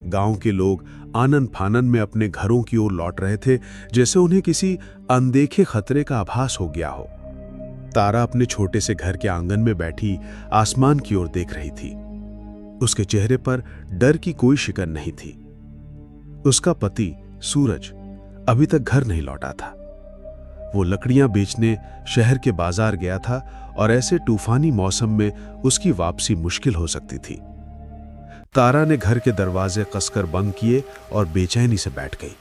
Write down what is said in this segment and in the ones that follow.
गांव के लोग आनन फानन में अपने घरों की ओर लौट रहे थे, जैसे उन्हें किसी अनदेखे खतरे का आभास हो गया हो। तारा अपने छोटे से घर के आंगन में बैठी आसमान की ओर देख रही थी। उसके चेहरे पर डर की कोई शिकन नहीं थी। उसका पति सूरज अभी तक घर नहीं लौटा था। वो लकड़ियां बेचने शहर के बाजार गया था और ऐसे तूफानी मौसम में उसकी वापसी मुश्किल हो सकती थी। तारा ने घर के दरवाजे कसकर बंद किए और बेचैनी से बैठ गई।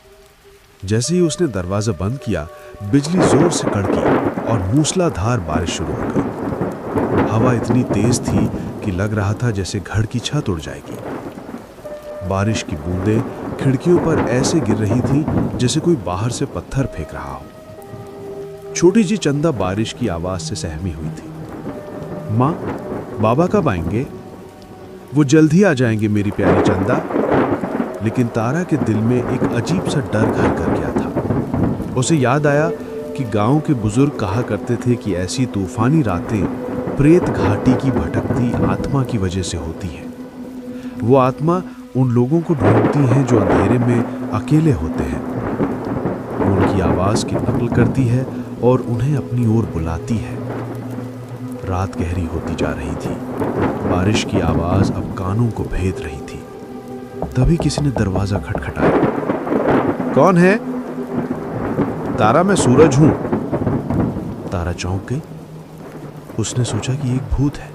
जैसे ही उसने दरवाजा बंद किया, बिजली जोर से कड़की और मूसलाधार बारिश शुरू हो गई। हवा इतनी तेज थी कि लग रहा था जैसे घर की छत उड़ जाएगी। बारिश की बूंदें खिड़कियों पर ऐसे गिर रही थी जैसे कोई बाहर से पत्थर फेंक रहा हो। छोटी जी चंदा बारिश की आवाज से सहमी हुई थी। माँ, बाबा कब आएंगे? वो जल्द ही आ जाएंगे मेरी प्यारी चंदा। लेकिन तारा के दिल में एक अजीब सा डर घर कर गया था। उसे याद आया कि गांव के बुजुर्ग कहा करते थे कि ऐसी तूफानी रातें प्रेत घाटी की भटकती आत्मा की वजह से होती है। वो आत्मा उन लोगों को ढूंढती है जो अंधेरे में अकेले होते हैं। वो उनकी आवाज की नकल करती है और उन्हें अपनी ओर बुलाती है। रात गहरी होती जा रही थी। बारिश की आवाज अब कानों को भेद रही थी। तभी किसी ने दरवाजा खटखटाया। कौन है? तारा, मैं सूरज हूं। तारा चौंक गई। उसने सोचा कि एक भूत है,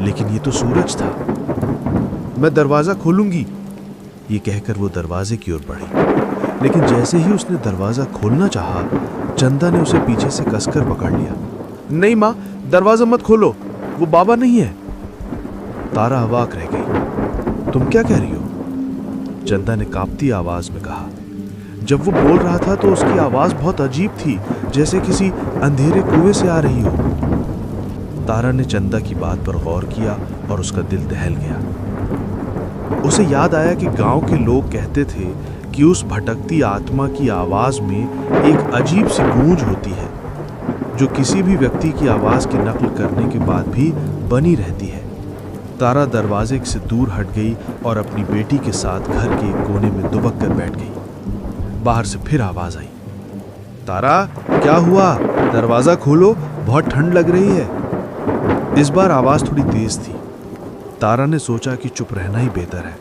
लेकिन ये तो सूरज था। मैं दरवाजा खोलूंगी, ये कहकर वो दरवाजे की ओर बढ़ी। लेकिन जैसे ही उसने दरवाजा खोलना चाहा, चंदा ने उसे पीछे से कसकर पकड़ लिया। नहीं मां, दरवाजा मत खोलो, वो बाबा नहीं है। तारा अवाक रह गई। तुम क्या कह रही हो? चंदा ने कांपती आवाज में कहा। जब वो बोल रहा था तो उसकी आवाज बहुत अजीब थी, जैसे किसी अंधेरे कुएं से आ रही हो। तारा ने चंदा की बात पर गौर किया और उसका दिल दहल गया। उसे याद आया कि गांव के लोग कहते थे कि उस भटकती आत्मा की आवाज में एक अजीब सी गूंज होती है, जो किसी भी व्यक्ति की आवाज की नकल करने के बाद भी बनी रहती है। तारा दरवाजे से दूर हट गई और अपनी बेटी के साथ घर के एक कोने में दुबक कर बैठ गई। बाहर से फिर आवाज आई। तारा, क्या हुआ? दरवाजा खोलो, बहुत ठंड लग रही है। इस बार आवाज थोड़ी तेज थी। तारा ने सोचा कि चुप रहना ही बेहतर है।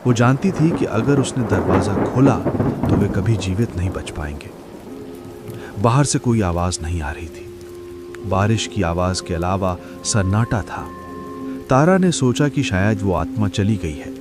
वो जानती थी कि अगर उसने दरवाजा खोला तो वे कभी जीवित नहीं बच पाएंगे। बाहर से कोई आवाज नहीं आ रही थी। बारिश की आवाज के अलावा सन्नाटा था। तारा ने सोचा कि शायद वो आत्मा चली गई है।